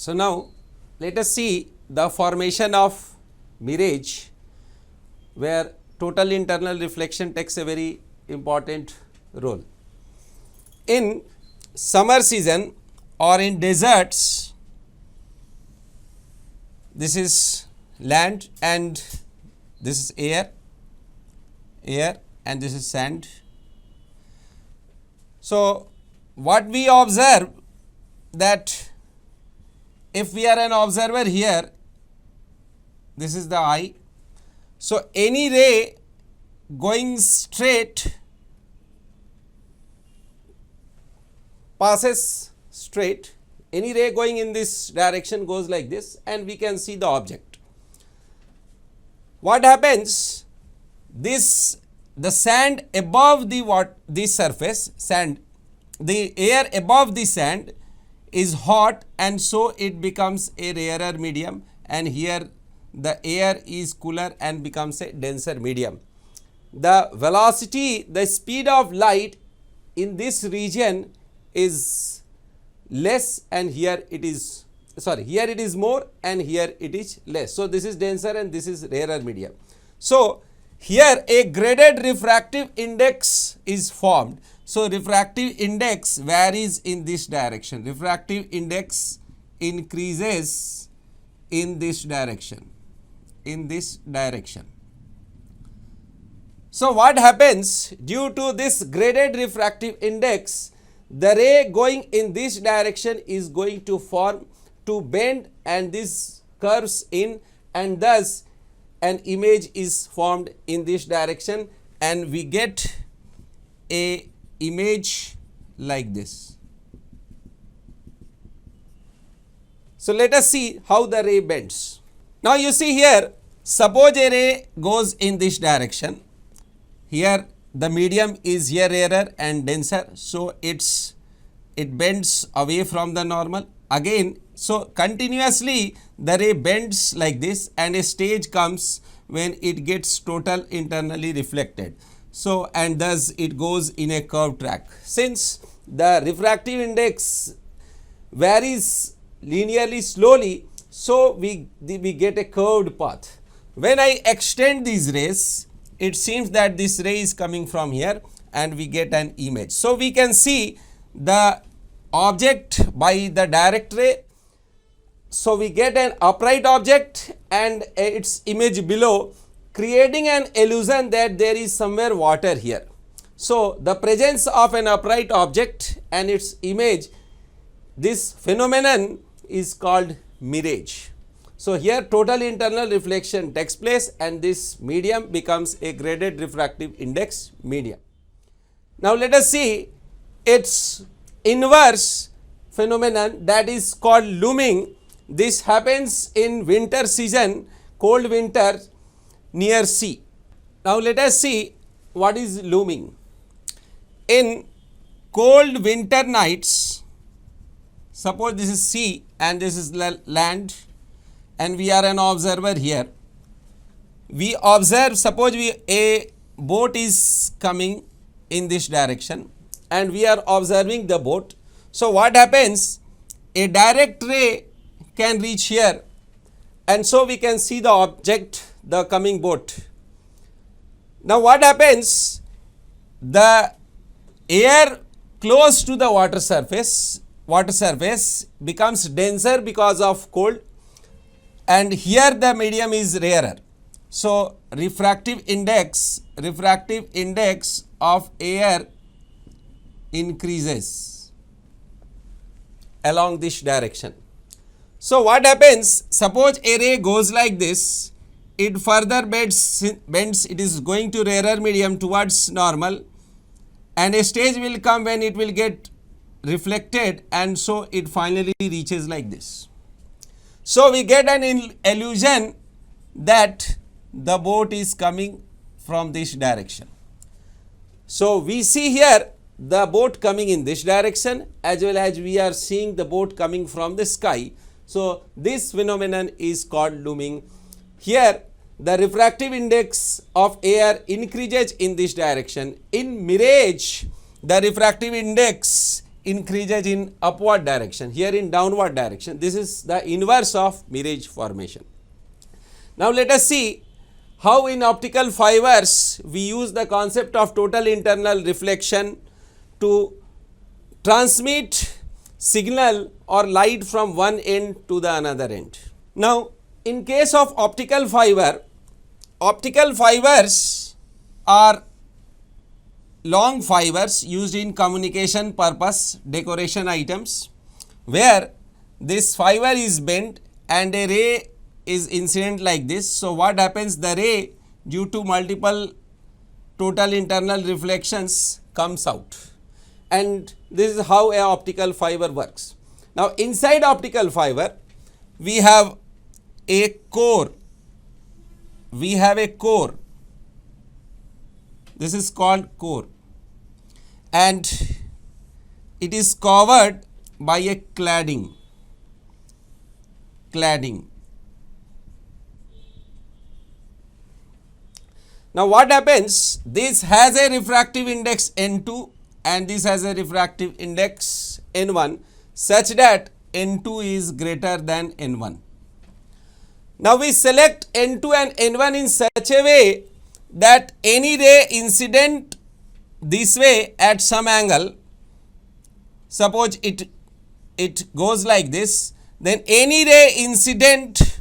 So now let us see the formation of mirage, where total internal reflection takes a very important role. In summer season or in deserts, this is land and this is air and this is sand. So what we observe, that if we are an observer here, this is the eye. So any ray going straight passes straight, any ray going in this direction goes like this, and we can see the object. What happens? The sand above the surface, the air above the sand is hot, and so it becomes a rarer medium, and here the air is cooler and becomes a denser medium. The velocity, the speed of light in this region is less, and here it is more and here it is less. So this is denser and this is rarer medium. So here a graded refractive index is formed. So refractive index varies in this direction. Refractive index increases in this direction. So what happens? Due to this graded refractive index, the ray going in this direction is going to bend, and this curves in, and thus an image is formed in this direction, and we get a image like this. So let us see how the ray bends. Now you see here, suppose a ray goes in this direction. Here the medium is here rarer and denser, so it bends away from the normal. Again, so continuously the ray bends like this, and a stage comes when it gets total internally reflected. So and thus it goes in a curved track. Since the refractive index varies linearly slowly, so we get a curved path. When I extend these rays, it seems that this ray is coming from here, and we get an image. So we can see the object by the direct ray. So we get an upright object and its image below, creating an illusion that there is somewhere water here. So the presence of an upright object and its image, this phenomenon is called mirage. So here total internal reflection takes place, and this medium becomes a graded refractive index medium. Now let us see its inverse phenomenon, that is called looming. This happens in winter season, cold winter near sea. Now let us see what is looming. In cold winter nights, suppose this is sea and this is land, and we are an observer here. We observe, suppose a boat is coming in this direction, and we are observing the boat. So what happens? A direct ray can reach here, and so we can see the object, the coming boat. Now what happens? The air close to the water surface becomes denser because of cold, and here the medium is rarer. So refractive index of air increases along this direction. So what happens? Suppose a ray goes like this, it further bends, it is going to rarer medium towards normal, and a stage will come when it will get reflected, and so it finally reaches like this. So we get an illusion that the boat is coming from this direction. So we see here the boat coming in this direction, as well as we are seeing the boat coming from the sky. So this phenomenon is called looming. Here the refractive index of air increases in this direction. In mirage, the refractive index increases in upward direction, here in downward direction. This is the inverse of mirage formation. Now let us see how in optical fibers we use the concept of total internal reflection to transmit signal or light from one end to the another end. Now in case of optical fibers are long fibers used in communication purpose, decoration items, where this fiber is bent and a ray is incident like this. So what happens, the ray due to multiple total internal reflections comes out, and this is how a optical fiber works. Now inside optical fiber we have a core, this is called core, and it is covered by a cladding. Now what happens, this has a refractive index N2 and this has a refractive index N1 such that N2 is greater than N1. Now we select N2 and N1 in such a way that any ray incident this way at some angle, suppose it goes like this, then any ray incident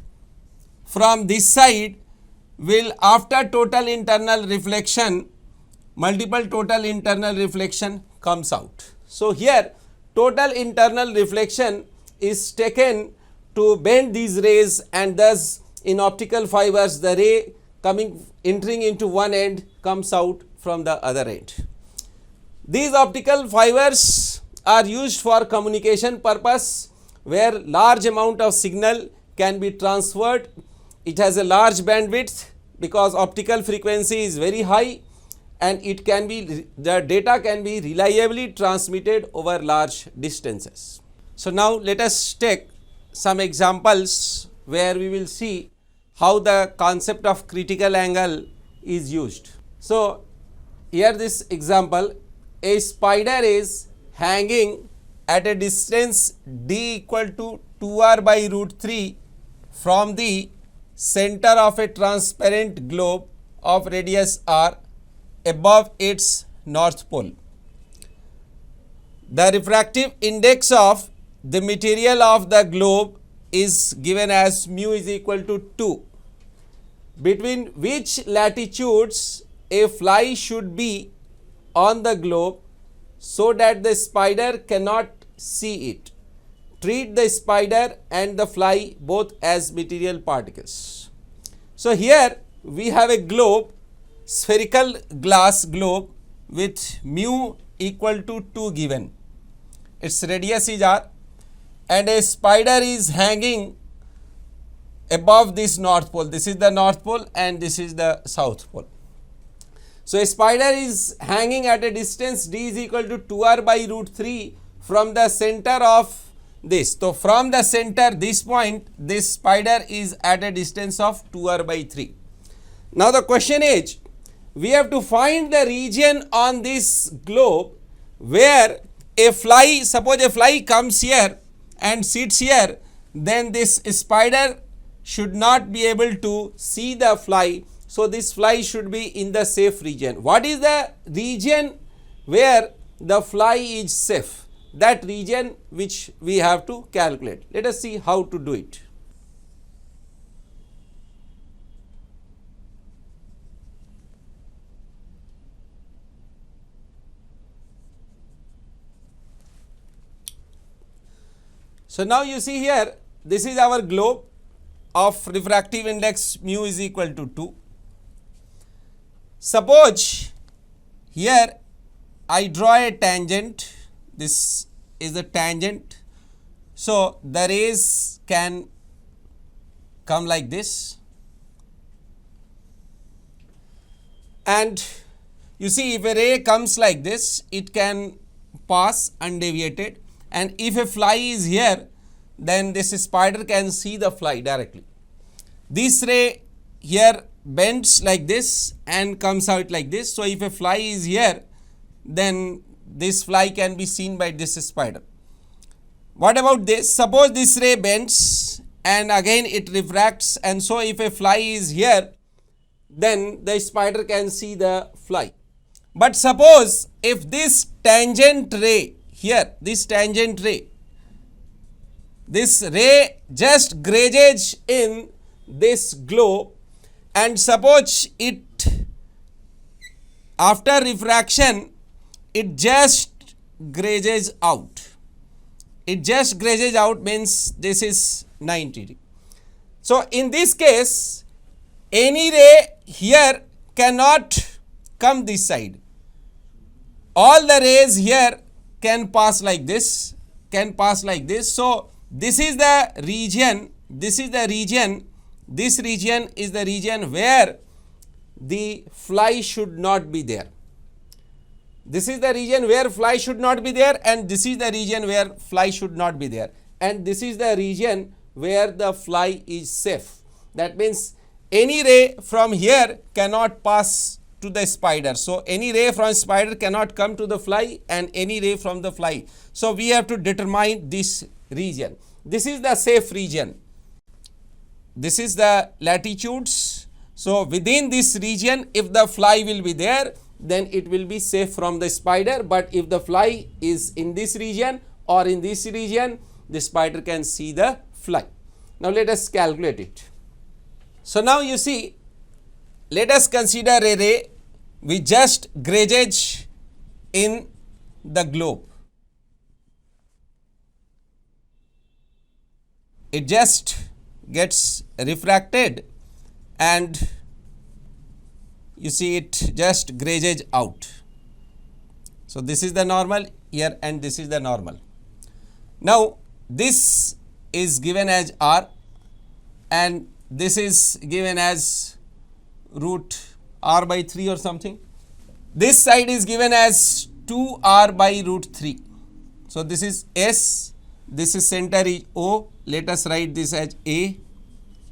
from this side will, after total internal reflection, multiple total internal reflection comes out. So here total internal reflection is taken to bend these rays, and thus in optical fibers the ray entering into one end comes out from the other end. These optical fibers are used for communication purpose, where large amount of signal can be transferred. It has a large bandwidth because optical frequency is very high, and it can be, the data can be reliably transmitted over large distances. So now let us take some examples where we will see how the concept of critical angle is used. So here this example, a spider is hanging at a distance d equal to 2r by root 3 from the center of a transparent globe of radius r above its north pole. The refractive index of the material of the globe is given as mu is equal to 2. Between which latitudes a fly should be on the globe so that the spider cannot see it. Treat the spider and the fly both as material particles. So here we have a globe, spherical glass globe with mu equal to 2 given. Its radius is r, and a spider is hanging above this north pole. This is the north pole and this is the south pole. So a spider is hanging at a distance d is equal to 2r by root 3 from the center of this. So from the center, this point, this spider is at a distance of 2r by 3. Now the question is, we have to find the region on this globe where a fly, suppose a fly comes here and sits here, then this spider should not be able to see the fly. So this fly should be in the safe region. What is the region where the fly is safe? That region which we have to calculate. Let us see how to do it. So now you see here, this is our globe of refractive index mu is equal to 2. Suppose here I draw a tangent, this is a tangent, so the rays can come like this, and you see if a ray comes like this, it can pass undeviated, and if a fly is here, then this spider can see the fly directly. This ray here bends like this and comes out like this. So if a fly is here, then this fly can be seen by this spider. What about this? Suppose this ray bends and again it refracts, and so if a fly is here, then the spider can see the fly. But suppose if this tangent ray here, this ray just grazes in this globe, and suppose it after refraction it just grazes out. It just grazes out means this is 90 degree. So in this case, any ray here cannot come this side. All the rays here can pass like this, So this is the region, this region is the region where the fly should not be there. This is the region where fly should not be there, and this is the region where fly should not be there, and this is the region where the fly is safe. That means any ray from here cannot pass to the spider. So any ray from spider cannot come to the fly, and any ray from the fly. So we have to determine this region. This is the safe region. This is the latitudes. So within this region, if the fly will be there, then it will be safe from the spider. But if the fly is in this region or in this region, the spider can see the fly. Now let us calculate it. So now you see, let us consider a ray which just grazes in the globe. It just gets refracted and you see it just grazes out. So this is the normal here and this is the normal. Now this is given as R and this is given as root R by 3 or something. This side is given as 2R by root 3. So this is S, this is center is O. Let us write this as A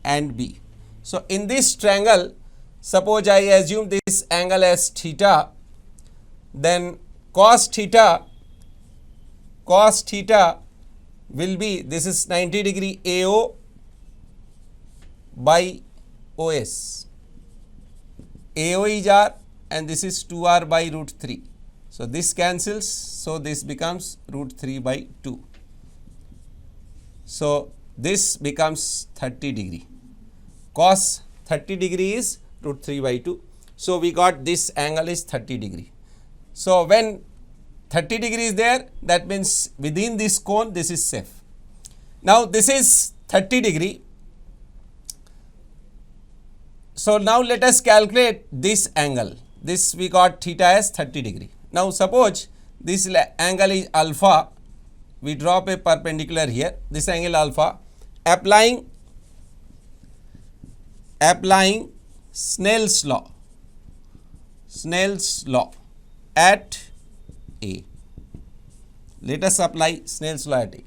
and B. So in this triangle, suppose I assume this angle as theta, then cos theta will be, this is 90 degree AO by OS. AO is R and this is 2R by root 3. So this cancels, so this becomes root 3 by 2. So this becomes 30 degree. Cos 30 degree is root 3 by 2. So we got this angle is 30 degree. So when 30 degree is there, that means within this cone this is safe. Now this is 30 degree. So now let us calculate this angle. This we got theta as 30 degree. Now suppose this angle is alpha. We drop a perpendicular here. This angle alpha. Applying Snell's law at A. Let us apply Snell's law at A.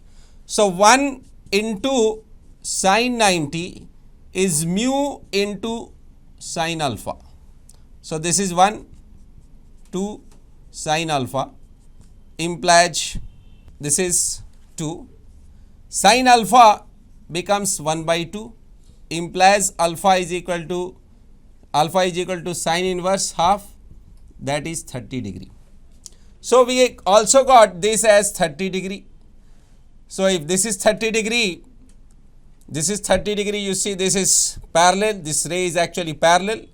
So 1 into sin 90 is mu into sin alpha. So this is 1 to sin alpha implies this is 2. Sin alpha becomes 1 by 2 implies alpha is equal to sin inverse half, that is 30 degree. So we also got this as 30 degree. So if this is 30 degree, you see this is parallel, this ray is actually parallel,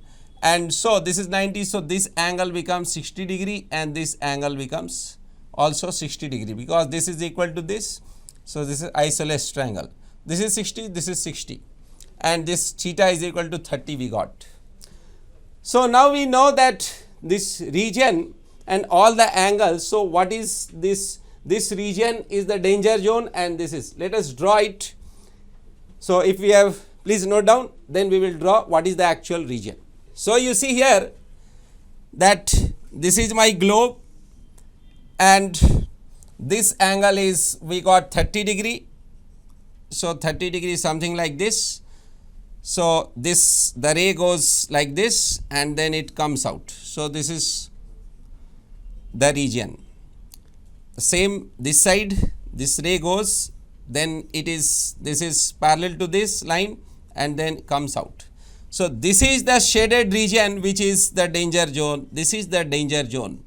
and so this is 90, so this angle becomes 60 degree and this angle becomes also 60 degree because this is equal to this. So this is isosceles triangle. This is 60, this is 60, and this theta is equal to 30 we got. So now we know that this region and all the angles. So what is this? This region is the danger zone and this is, let us draw it. So if we have, please note down, then we will draw what is the actual region. So you see here that this is my globe and this angle is, we got 30 degree. So 30 degree is something like this. So this, the ray goes like this and then it comes out. So this is the region. same this side, this ray goes, then this is parallel to this line and then comes out. So, this is the shaded region which is the danger zone, this is the danger zone.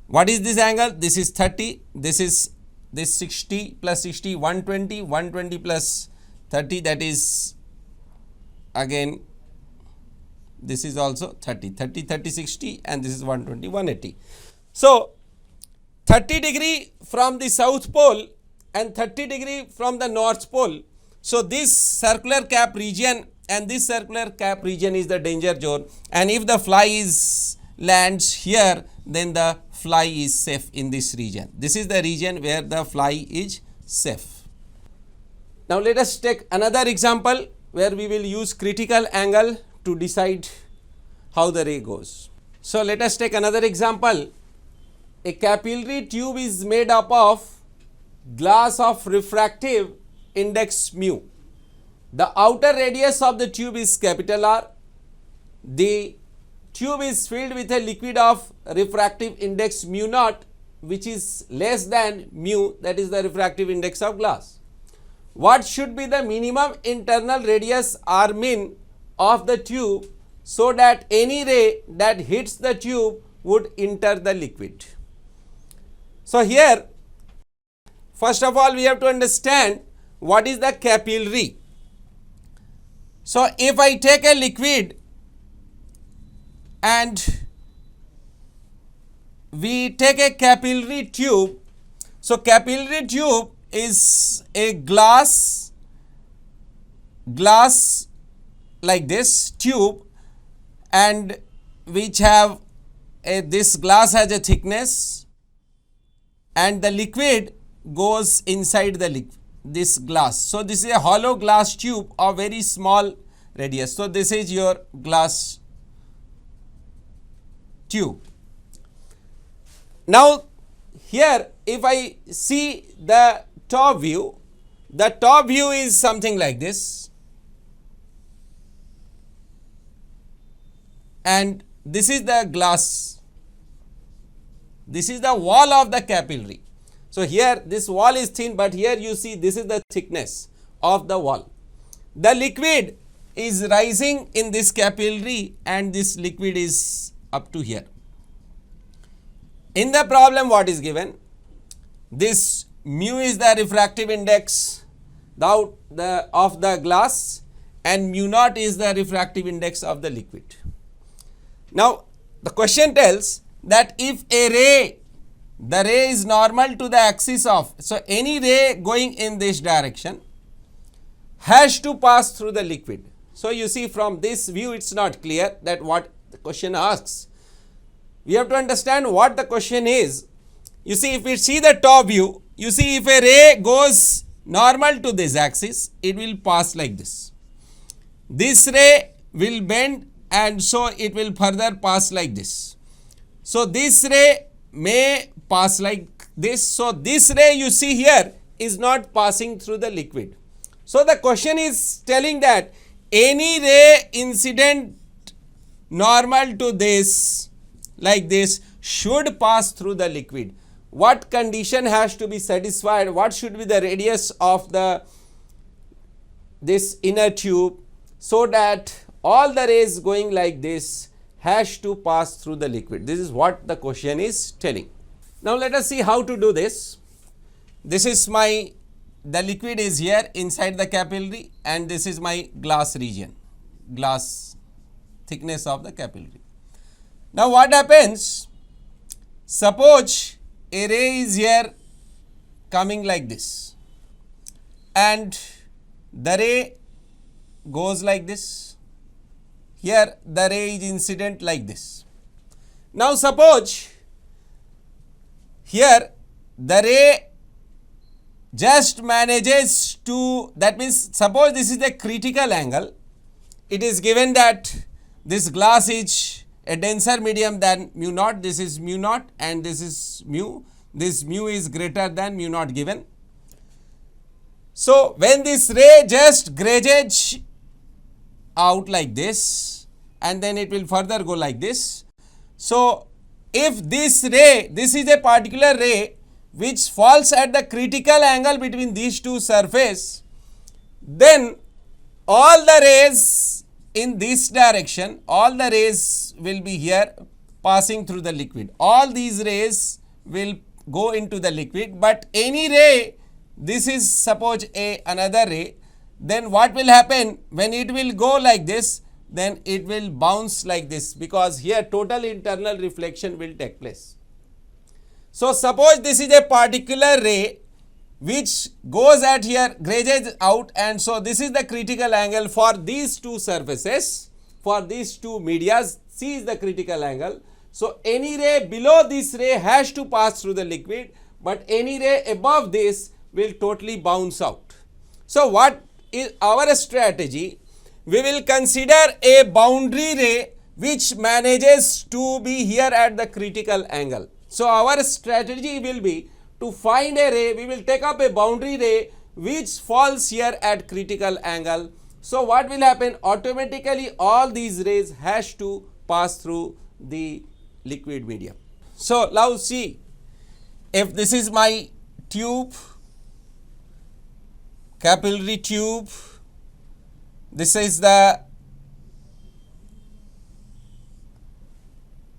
What is this angle? This is 30, this is this 60 plus 60, 120, 120 plus 30, that is again this is also 30, 30, 30, 60 and this is 120, 180. So, 30 degree from the south pole and 30 degree from the north pole. So, this circular cap region and this circular cap region is the danger zone, and if the fly lands here, then the fly is safe in this region. This is the region where the fly is safe. Now, let us take another example where we will use critical angle to decide how the ray goes. So, let us take another example. A capillary tube is made up of glass of refractive index mu. The outer radius of the tube is capital R. The tube is filled with a liquid of refractive index mu naught, which is less than mu, that is the refractive index of glass. What should be the minimum internal radius R min of the tube so that any ray that hits the tube would enter the liquid? So, here first of all we have to understand what is the capillary. So, if I take a liquid and we take a capillary tube, so capillary tube is a glass like this tube, and which have this glass has a thickness and the liquid goes inside this glass. So, this is a hollow glass tube of very small radius. So, this is your glass tube. Now, here if I see the top view is something like this, and this is the glass, this is the wall of the capillary. So, here this wall is thin, but here you see this is the thickness of the wall. The liquid is rising in this capillary and this liquid is up to here. In the problem what is given? This mu is the refractive index of the glass and mu naught is the refractive index of the liquid. Now, the question tells that if a ray, the ray is normal to the axis of, so any ray going in this direction has to pass through the liquid. So, you see from this view it is not clear that what the question asks. We have to understand what the question is. You see, if we see the top view, you see if a ray goes normal to this axis, it will pass like this. This ray will bend and so it will further pass like this. So, this ray may pass like this. So, this ray you see here is not passing through the liquid. So, the question is telling that any ray incident normal to this like this should pass through the liquid. What condition has to be satisfied? What should be the radius of this inner tube so that all the rays going like this has to pass through the liquid? This is what the question is telling. Now, let us see how to do this. This is the liquid is here inside the capillary and this is my glass region, glass thickness of the capillary. Now, what happens? Suppose a ray is here coming like this and the ray goes like this. Here the ray is incident like this. Now, suppose here the ray just manages to, that means suppose this is the critical angle. It is given that this glass is a denser medium than mu naught, this is mu naught and this is mu, this mu is greater than mu naught given. So, when this ray just grazes out like this and then it will further go like this. So, if this ray, this is a particular ray which falls at the critical angle between these two surfaces, then all the rays in this direction, all the rays will be here passing through the liquid. All these rays will go into the liquid, but any ray, this is suppose another ray, then what will happen when it will go like this, then it will bounce like this, because here total internal reflection will take place. So suppose this is a particular ray which goes at here, grazes out, and so this is the critical angle for these two surfaces, for these two medias, C is the critical angle. So any ray below this ray has to pass through the liquid, but any ray above this will totally bounce out. So what is our strategy? We will consider a boundary ray which manages to be here at the critical angle. So our strategy will be to find a ray, we will take up a boundary ray which falls here at critical angle. So what will happen? Automatically all these rays has to pass through the liquid medium. So now see, if this is my tube, capillary tube, this is the,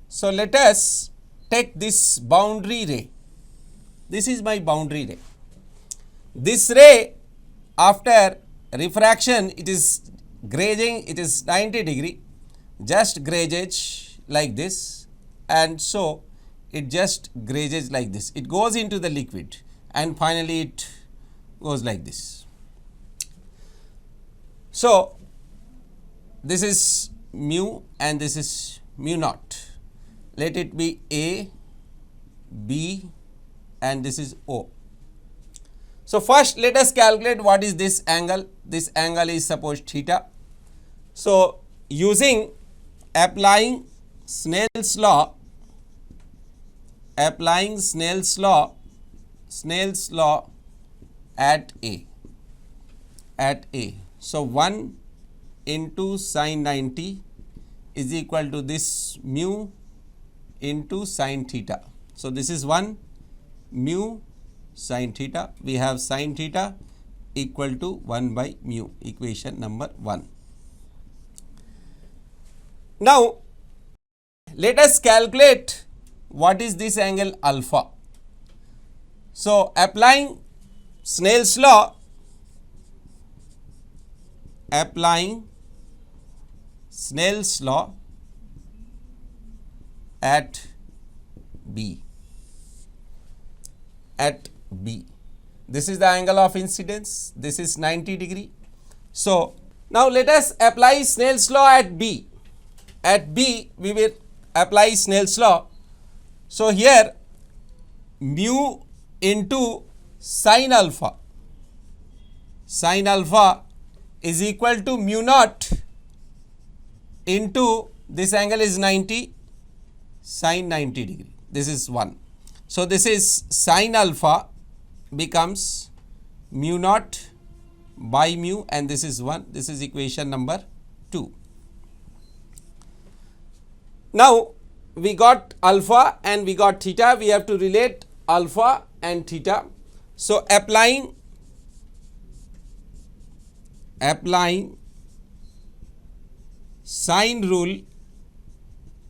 so let us take this boundary ray. This is my boundary ray. This ray, after refraction, it is grazing, it is 90 degree, just grazes like this, and so it just grazes like this. It goes into the liquid and finally it goes like this. So this is mu and this is mu naught. Let it be A, B, and this is O. So first let us calculate what is this angle. This angle is suppose theta. So using applying Snell's law at A. So 1 into sin 90 is equal to this mu into sin theta. So this is 1 mu sin theta. We have sin theta equal to 1 by mu, equation number 1. Now let us calculate what is this angle alpha. So applying Snell's law, at B. This is the angle of incidence. This is 90 degree. So now let us apply Snell's law at B. At B we will apply Snell's law. So here mu into sin alpha is equal to mu naught into this angle is 90 sin 90 degree. This is 1. So this is sin alpha becomes mu naught by mu, and this is 1. This is equation number 2. Now we got alpha and we got theta. We have to relate alpha and theta. So applying sine rule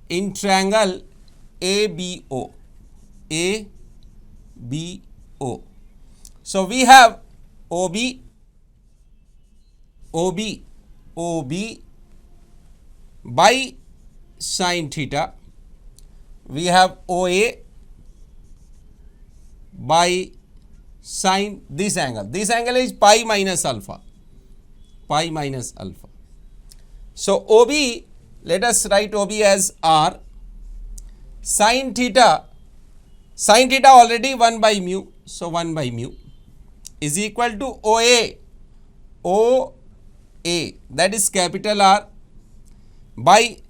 in triangle ABO. So we have OB by sin theta. We have OA by sin this angle. This angle is pi minus alpha. So OB, let us write OB as R. Sin theta already 1 by mu. So 1 by mu is equal to OA, that is capital R, by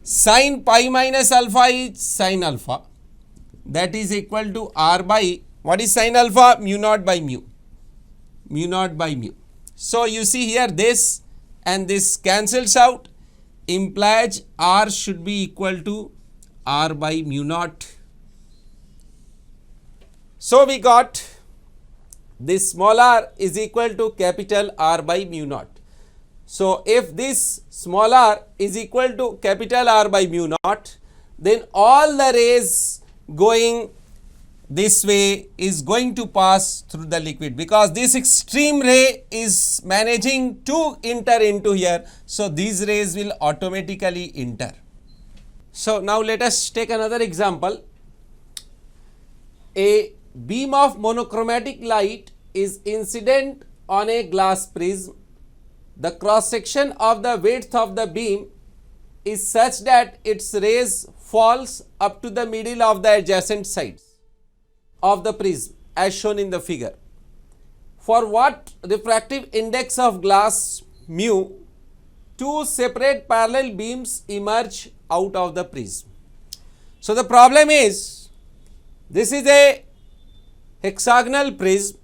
sin pi minus alpha is sin alpha, that is equal to R by, what is sin alpha? Mu naught by mu. So you see here this and this cancels out, implies R should be equal to R by mu naught. So we got this small r is equal to capital R by mu naught. So if this small r is equal to capital R by mu naught, then all the rays going this way is going to pass through the liquid, because this extreme ray is managing to enter into here. So these rays will automatically enter. So now let us take another example. A beam of monochromatic light is incident on a glass prism. The cross section of the width of the beam is such that its rays falls up to the middle of the adjacent sides of the prism as shown in the figure. For what refractive index of glass mu, two separate parallel beams emerge out of the prism. So the problem is, this is a hexagonal prism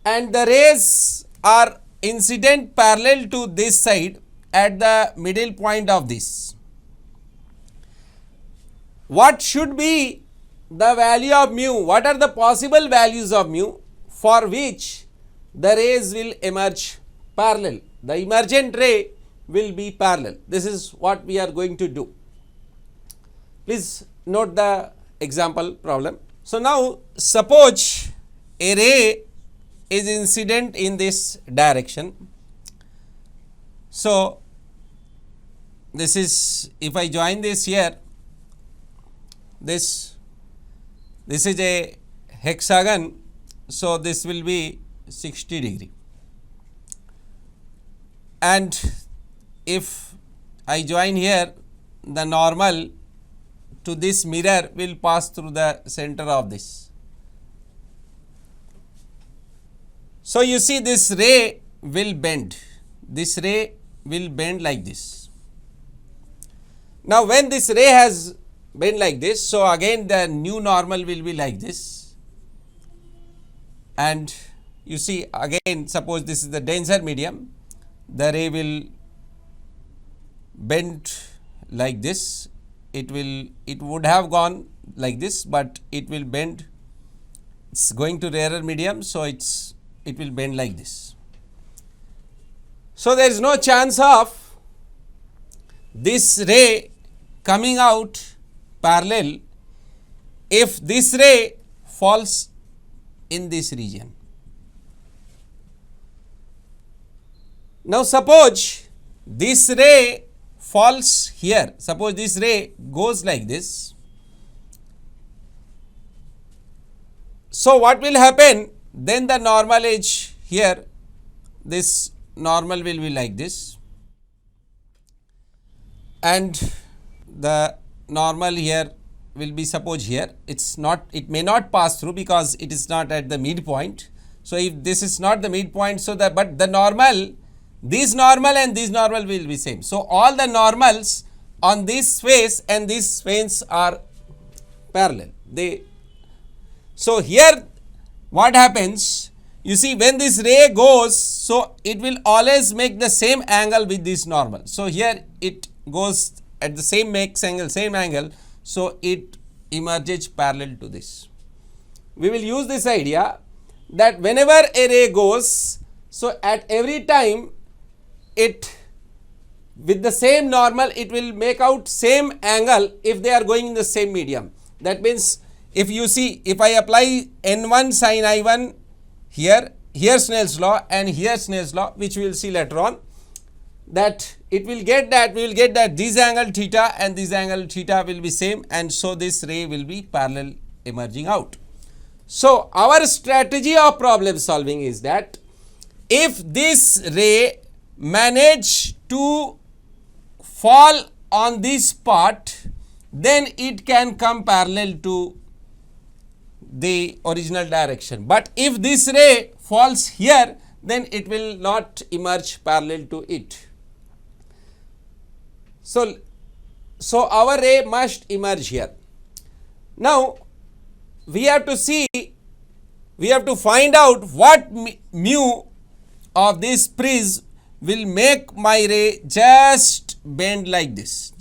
and the rays are incident parallel to this side at the middle point of this. What should be the value of mu? What are the possible values of mu for which the rays will emerge parallel? The emergent ray will be parallel. This is what we are going to do. Please note the example problem. So now suppose a ray is incident in this direction. So this is, if I join this here, this is a hexagon, so this will be 60 degree, and if I join here, the normal to this mirror will pass through the center of this. So you see this ray will bend, this ray will bend like this. Now when this ray has bent like this, so again the new normal will be like this, and you see again, suppose this is the denser medium, the ray will bend like this. It would have gone like this, but it will bend. It's going to rarer medium, so it will bend like this. So there is no chance of this ray coming out parallel if this ray falls in this region. Now suppose this ray falls here, suppose this ray goes like this. So what will happen? Then the normal edge here, this normal will be like this, and the normal here will be, suppose here, it may not pass through because it is not at the midpoint. So if this is not the midpoint, so but the normal, this normal and this normal will be same. So all the normals on this face and this face are parallel. So here what happens, you see when this ray goes, so it will always make the same angle with this normal. So here it goes at the same angle, so it emerges parallel to this. We will use this idea that whenever a ray goes, so at every time it with the same normal, it will make out same angle if they are going in the same medium. That means if you see, if I apply N1 sin I1 here Snell's law and here Snell's law, which we will see later on, that it will get that, we will get that this angle theta and this angle theta will be same, and so this ray will be parallel emerging out. So our strategy of problem solving is that if this ray manage to fall on this part, then it can come parallel to the original direction. But if this ray falls here, then it will not emerge parallel to it. So our ray must emerge here. Now we have to see, we have to find out what mu of this prism will make my ray just bend like this,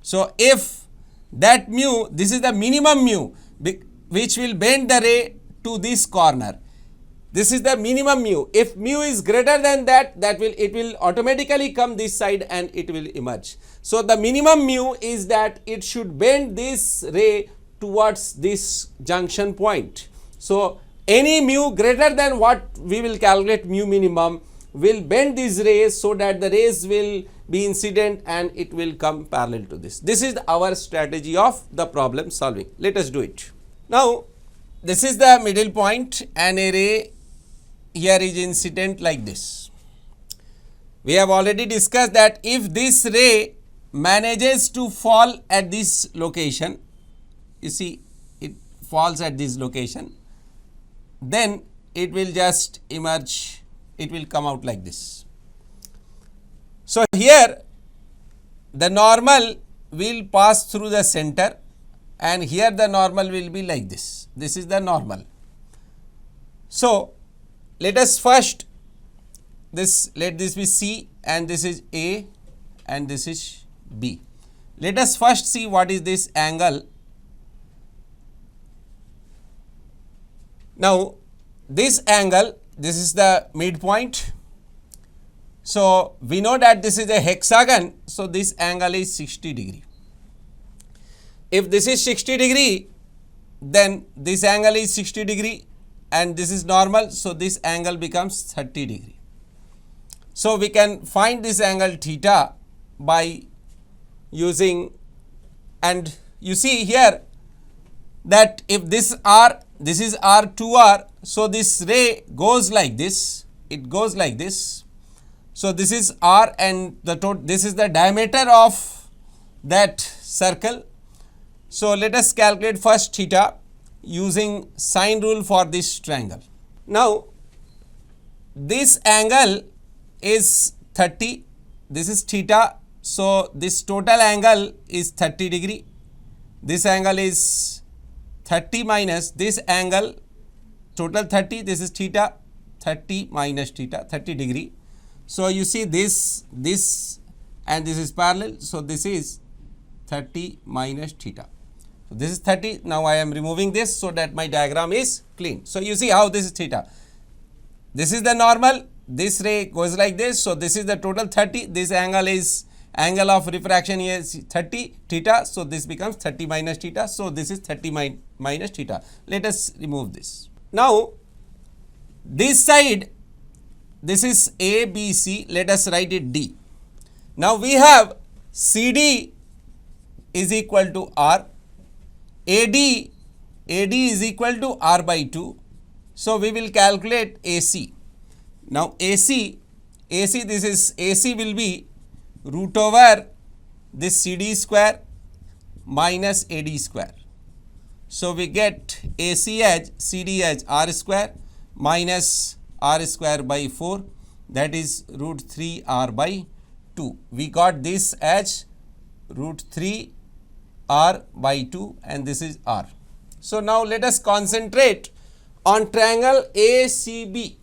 So if that mu, this is the minimum mu, which will bend the ray to this corner. This is the minimum mu. If mu is greater than that, it will automatically come this side and it will emerge. So the minimum mu is that it should bend this ray towards this junction point. So any mu greater than what we will calculate mu minimum will bend these rays so that the rays will be incident and it will come parallel to this. This is our strategy of the problem solving. Let us do it. Now this is the middle point and a ray here is incident like this. We have already discussed that if this ray manages to fall at this location, you see it falls at this location, then it will just emerge, it will come out like this. So here the normal will pass through the center and here the normal will be like this. This is the normal. So let us first let this be C and this is A and this is B. Let us first see what is this angle. Now this angle, this is the midpoint. So we know that this is a hexagon, so this angle is 60 degree. If this is 60 degree, then this angle is 60 degree and this is normal, so this angle becomes 30 degree. So we can find this angle theta by using, and you see here that if this R, this is R2R, so this ray goes like this, it goes like this. So this is R and this is the diameter of that circle. So let us calculate first theta using sine rule for this triangle. Now this angle is 30, this is theta, so this total angle is 30 degree. This angle is 30 minus this angle, total 30, this is theta, 30 minus theta, 30 degree. So you see this and this is parallel, so this is 30 minus theta. So this is 30. Now I am removing this so that my diagram is clean. So you see how this is theta. This is the normal, this ray goes like this, so this is the total 30, this angle is angle of refraction here is 30 theta, so this becomes 30 minus theta, so this is 30 minus theta. Let us remove this. Now this side, this is A, B, C, let us write it D. Now we have CD is equal to R, AD is equal to R by 2. So we will calculate AC. Now AC this is AC will be root over this CD square minus AD square. So we get AC as CD as R square minus R square by 4, that is root 3 R by 2. We got this as root 3 R by 2 and this is R. So now let us concentrate on triangle ACB.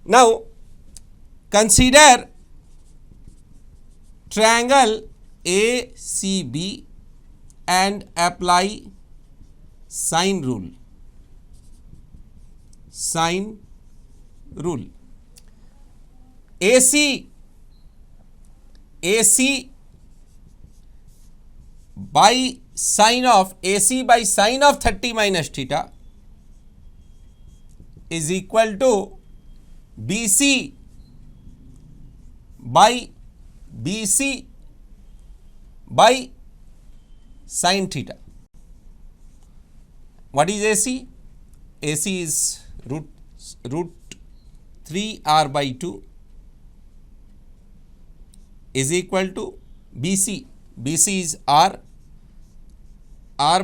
Now consider triangle ACB and apply sine rule. Sine rule. AC by sine of 30 minus theta is equal to BC by sine theta. What is AC? AC is root 3 R by 2 is equal to BC. BC is R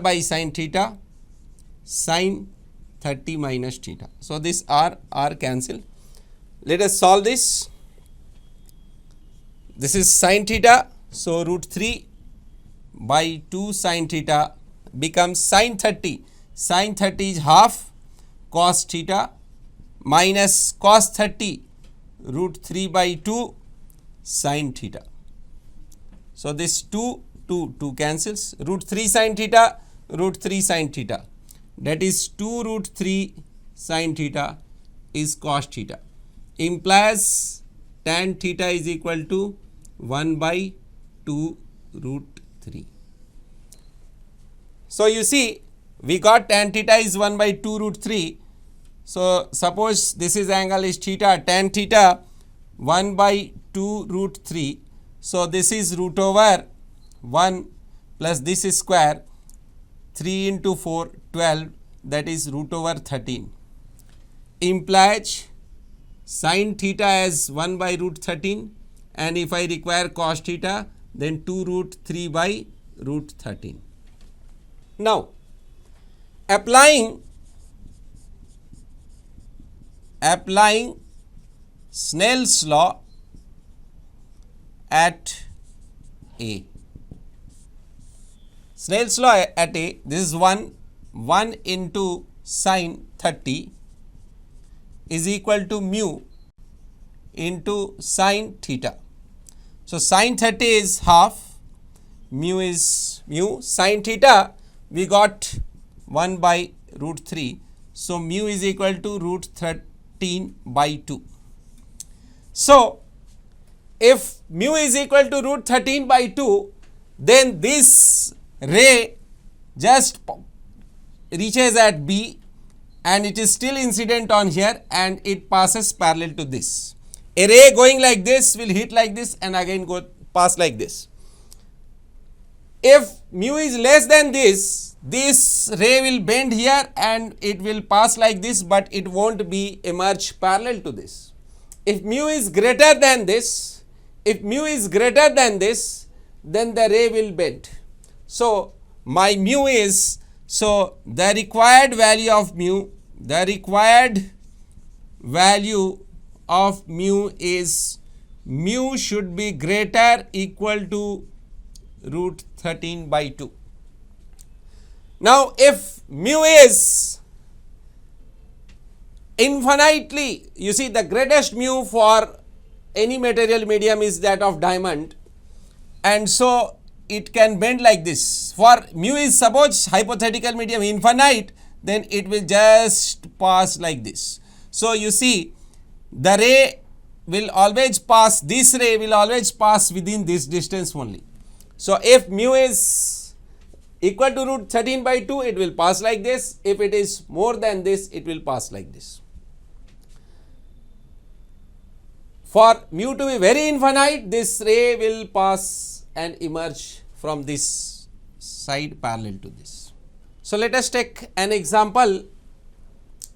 by sine theta, sine 30 minus theta. So this R cancel. Let us solve this. This is sine theta, so root 3 by 2 sine theta becomes sine 30. Sine 30 is half cos theta minus cos 30 root 3 by 2 sine theta. So this 2 cancels, root 3 sine theta, root 3 sine theta. that is 2 root 3 sin theta is cos theta, implies tan theta is equal to 1 by 2 root 3. So you see, we got tan theta is 1 by 2 root 3. So suppose this is angle is theta, tan theta 1 by 2 root 3. So this is root over 1 plus this is square, 3 into 4, 12, that is root over 13. Implies sin theta as 1 by root 13, and if I require cos theta, then 2 root 3 by root 13. Now, applying Snell's law at A. Snell's law at A, this is 1 into sin 30 is equal to mu into sin theta. So sin 30 is half, mu is mu, sin theta we got 1 by root 3. So mu is equal to root 13 by 2. So if mu is equal to root 13 by 2, then this ray just reaches at B and it is still incident on here and it passes parallel to this. A ray going like this will hit like this and again pass like this. If mu is less than this ray will bend here and it will pass like this, but it won't be emerge parallel to this. If mu is greater than this, then the ray will bend. So my mu is, so the required value of mu is mu should be greater equal to root 13 by 2. Now if mu is infinitely, you see the greatest mu for any material medium is that of diamond, and so it can bend like this. For mu is, suppose hypothetical medium infinite, then it will just pass like this. So you see the ray will always pass, this ray will always pass within this distance only. So if mu is equal to root 13 by 2, it will pass like this. If it is more than this, it will pass like this. For mu to be very infinite, this ray will pass and emerge from this side parallel to this. So let us take an example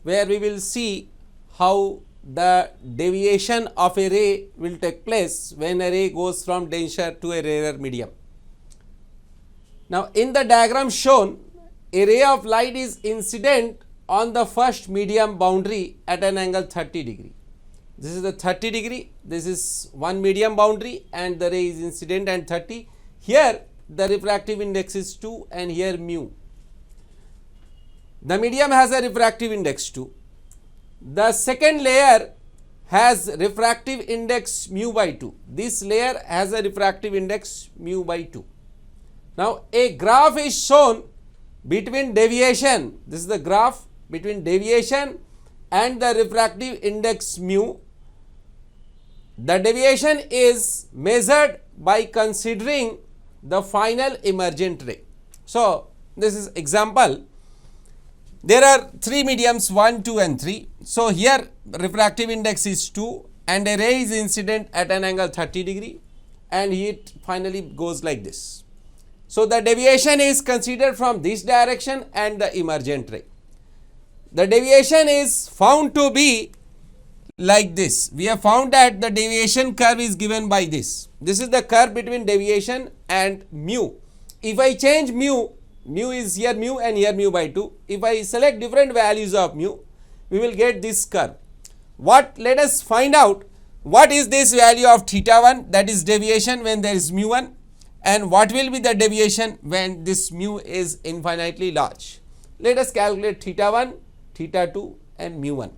where we will see how the deviation of a ray will take place when a ray goes from denser to a rarer medium. Now in the diagram shown, a ray of light is incident on the first medium boundary at an angle 30 degree. This is the 30 degree, this is one medium boundary and the ray is incident and 30. Here the refractive index is 2 and here mu. The medium has a refractive index 2. The second layer has refractive index mu by 2. This layer has a refractive index mu by 2. Now a graph is shown between deviation, this is the graph between deviation and the refractive index mu. The deviation is measured by considering the final emergent ray. So this is example. There are 3 mediums 1, 2 and 3. So here refractive index is 2 and a ray is incident at an angle 30 degree and it finally goes like this. So the deviation is considered from this direction and the emergent ray. The deviation is found to be like this. We have found that the deviation curve is given by this. This is the curve between deviation and mu. If I change mu is here mu and here mu by 2. If I select different values of mu, we will get this curve. Let us find out what is this value of theta 1, that is deviation when there is mu 1, and what will be the deviation when this mu is infinitely large. Let us calculate theta 1, theta 2 and mu 1.